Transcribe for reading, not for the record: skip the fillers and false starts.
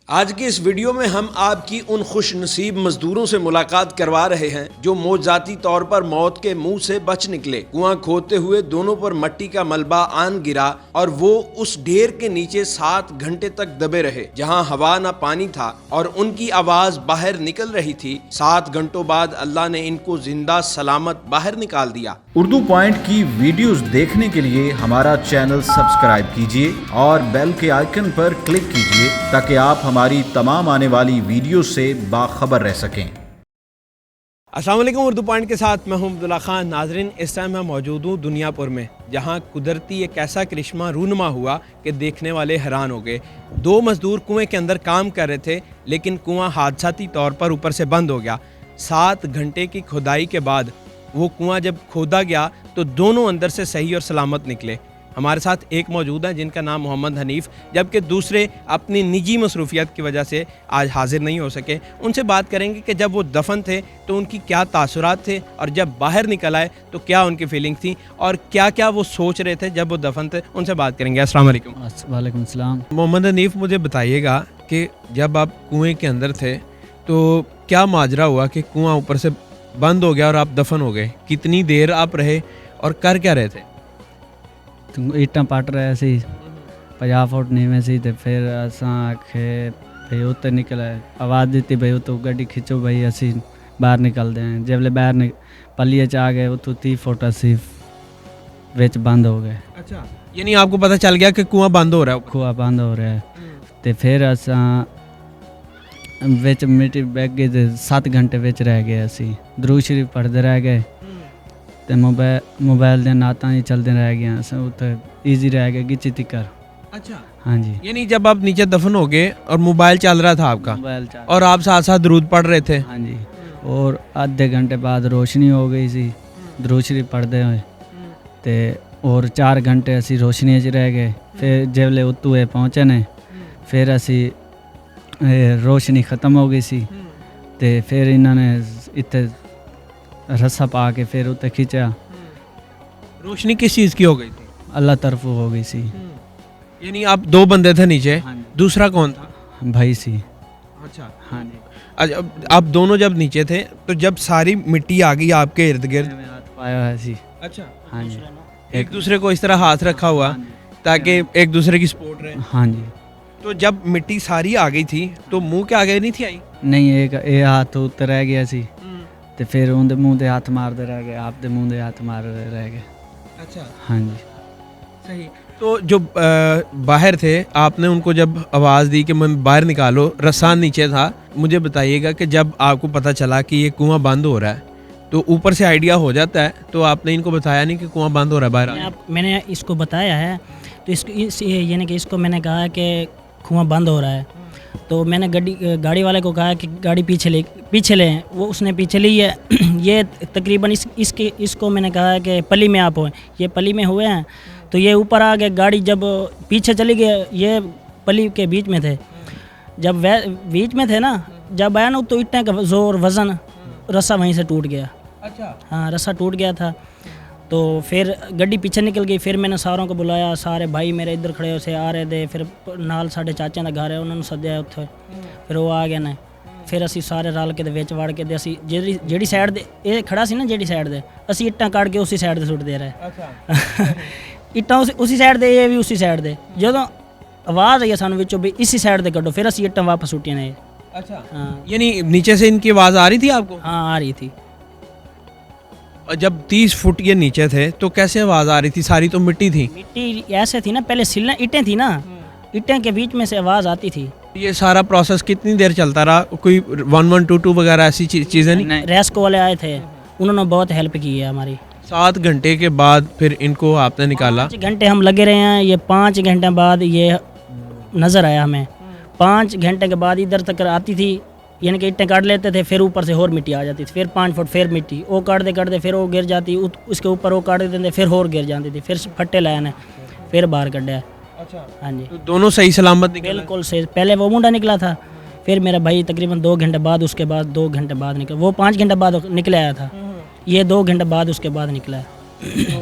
آج کی اس ویڈیو میں ہم آپ کی ان خوش نصیب مزدوروں سے ملاقات کروا رہے ہیں جو معجزاتی طور پر موت کے منہ سے بچ نکلے۔ کنواں کھودتے ہوئے دونوں پر مٹی کا ملبہ آن گرا اور وہ اس ڈھیر کے نیچے 7 گھنٹے تک دبے رہے جہاں ہوا نہ پانی تھا اور ان کی آواز باہر نکل رہی تھی۔ 7 گھنٹوں بعد اللہ نے ان کو زندہ سلامت باہر نکال دیا۔ اردو پوائنٹ کی ویڈیوز دیکھنے کے لیے ہمارا چینل سبسکرائب کیجیے اور بیل کے آئیکن پر کلک کیجیے تاکہ آپ ہماری تمام آنے والی ویڈیو سے باخبر رہ سکیں۔ السلام علیکم، اردو پوائنٹ کے ساتھ میں ہوں عبداللہ خان۔ ناظرین، اس ٹائم میں موجود ہوں دنیا پور میں، جہاں قدرتی ایک ایسا کرشمہ رونما ہوا کہ دیکھنے والے حیران ہو گئے۔ 2 مزدور کنویں کے اندر کام کر رہے تھے لیکن کنواں حادثاتی طور پر اوپر سے بند ہو گیا۔ 7 گھنٹے کی کھدائی کے بعد وہ کنواں جب کھودا گیا تو دونوں اندر سے صحیح اور سلامت نکلے۔ ہمارے ساتھ ایک موجود ہیں جن کا نام محمد حنیف، جبکہ دوسرے اپنی نجی مصروفیت کی وجہ سے آج حاضر نہیں ہو سکے۔ ان سے بات کریں گے کہ جب وہ دفن تھے تو ان کی کیا تاثرات تھے اور جب باہر نکل آئے تو کیا ان کی فیلنگ تھی اور کیا کیا وہ سوچ رہے تھے جب وہ دفن تھے۔ ان سے بات کریں گے۔ السلام علیکم۔ وعلیکم السلام۔ محمد حنیف، مجھے بتائیے گا کہ جب آپ کنویں کے اندر تھے تو کیا ماجرا ہوا کہ کنواں اوپر سے بند ہو گیا اور آپ دفن ہو گئے؟ کتنی دیر آپ رہے اور کر کیا رہے تھے؟ اٹاں پٹ رہے سی 50 فٹ نیویں سی تے پھر اساں آکھے بھئی اتنے نکلے، آواز دیتی بھئی اتو گڈی کھچو بھئی اسی باہر نکل دیں۔ جب لے باہر پلیے چ آ گئے اتو 30 فٹ اسی وچ بند ہو گئے۔ اچھا، یعنی آپ کو پتہ چل گیا کہ کنواں بند ہو رہا ہے؟ کنواں بند ہو رہا ہے تے پھر اساں وچ مٹی بیگ گئی تے 7 گھنٹے وچ رہ گئے اسی درود شریف پڑھتے رہ گئے تے موبائل دے نعتاں ہی چلتے رہ گئے اساں اتنے ایزی رہ گئے گچی تکر۔ اچھا، ہاں جی، یعنی جب آپ نیچے دفن ہو گئے اور موبائل چل رہا تھا آپ کا موبائل اور آپ ساتھ ساتھ درود پڑھ رہے تھے؟ ہاں جی، اور آدھے گھنٹے بعد روشنی ہو گئی سی درود شریف پڑھتے ہوئے تے اور 4 گھنٹے اسی روشنی چ رہ گئے۔ پھر جب لے اتو پہنچے نے پھر اسی روشنی ختم ہو گئی سی تے پھر انہوں نے اتنے رسا پا کے پھر اتنے کھینچا۔ روشنی کس چیز کی ہو گئی تھی؟ اللہ طرف ہو گئی سی۔ یعنی آپ 2 بندے تھے نیچے، دوسرا کون تھا؟ بھائی سی۔ اچھا ہاں جی، اچھا، آپ دونوں جب نیچے تھے تو جب ساری مٹی آ گئی آپ کے ارد گرد؟ ہاتھ پایا ہوا سی۔ اچھا، ہاں جی، ایک دوسرے کو اس طرح ہاتھ رکھا ہوا تاکہ ایک دوسرے کی سپورٹ رہے۔ ہاں جی، تو جب مٹی ساری آ گئی تھی تو منہ کے آگے نہیں تھی آئی؟ نہیں ایک ہاتھ اتر رہ گیا سی تے پھر ان دے منہ دے ہاتھ مارتے رہ گئے، آپ دے منہ دے ہاتھ مار رہ گئے۔ اچھا، ہاں جی، صحیح۔ تو جو باہر تھے آپ نے ان کو جب آواز دی کہ میں باہر نکالو، رسا نیچے تھا، مجھے بتائیے گا کہ جب آپ کو پتہ چلا کہ یہ کنواں بند ہو رہا ہے تو اوپر سے آئیڈیا ہو جاتا ہے تو آپ نے ان کو بتایا نہیں کہ کنواں بند ہو رہا ہے باہر؟ میں نے اس کو بتایا ہے تو یعنی کہ اس کو میں نے کہا کہ کنواں بند ہو رہا ہے تو میں نے گاڑی والے کو کہا کہ گاڑی پیچھے لیں۔ وہ اس نے پیچھے لی ہے۔ یہ تقریباً اس کو میں نے کہا کہ پلی میں آپ ہوئے، یہ پلی میں ہوئے ہیں تو یہ اوپر آ گئے۔ گاڑی جب پیچھے چلی گئی، یہ پلی کے بیچ میں تھے، جب بیچ میں تھے نا، جب آیا نا تو اٹنے کا زور وزن رسا وہیں سے ٹوٹ گیا۔ اچھا، ہاں، رسا ٹوٹ گیا تھا تو پھر گڈی پیچھے نکل گئی۔ پھر میں نے ساروں کو بلایا، سارے بھائی میرے ادھر کھڑے سے آ رہے تھے، پھر نال ساڈے چاچے دا گھر ہے انہوں نے سدیا اتنے، پھر وہ آ گئے نے۔ پھر اسی سارے رل کے وچ وڑ کے اسی جیڑی سائڈ دے یہ کھڑا سی نا، جیڑی سائڈ دے اسی اٹاں کٹ کے اسی سائڈ دے سٹ دے رہے، اٹاں اسی سائڈ دے، یہ بھی اسی سائڈ دے۔ جدوں آواز آئی سانوں وچوں بھی اسی سائڈ دے کڈو، پھر اسی اٹاں واپس سٹیاں نے۔ اچھا، ہاں، یعنی نیچے سے ان کی آواز آ رہی تھی آپ کو؟ ہاں آ رہی تھی۔ جب 30 فٹ یہ نیچے تھے تو کیسے آواز آ رہی تھی؟ ساری تو مٹی تھی۔ مٹی ایسے تھی نا، پہلے سلیں اٹیں تھی نا، اٹیں کے بیچ میں سے آواز آتی تھی۔ یہ سارا پروسیس کتنی دیر چلتا رہا؟ کوئی 1122 وغیرہ ایسی چیزیں نہیں؟ ریسکو والے آئے تھے، انہوں نے بہت ہیلپ کی ہے ہماری۔ 7 گھنٹے کے بعد پھر ان کو آپ نے نکالا؟ 5 گھنٹے ہم لگے رہے ہیں، یہ 5 گھنٹے بعد یہ نظر آیا ہمیں۔ 5 گھنٹے کے بعد ادھر تک آتی تھی، یعنی کہ اٹیں کاٹ لیتے تھے، پھر اوپر سے اور مٹی آ جاتی تھی، پھر 5 فٹ پھر مٹی، وہ کاٹتے پھر وہ گر جاتی، اس کے اوپر وہ کاٹ دیتے تھے، پھر اور گر جاتی تھی، پھر پھٹے لائے نے پھر باہر کڈیا۔ اچھا، ہاں جی، تو دونوں صحیح سلامت نکلے؟ بالکل صحیح۔ پہلے وہ منڈا نکلا تھا، پھر میرا بھائی تقریباً 2 گھنٹے بعد، اس کے بعد 2 گھنٹے بعد نکلا، وہ 5 گھنٹے بعد نکل آیا تھا، یہ 2 گھنٹے بعد اس کے بعد نکلا ہے۔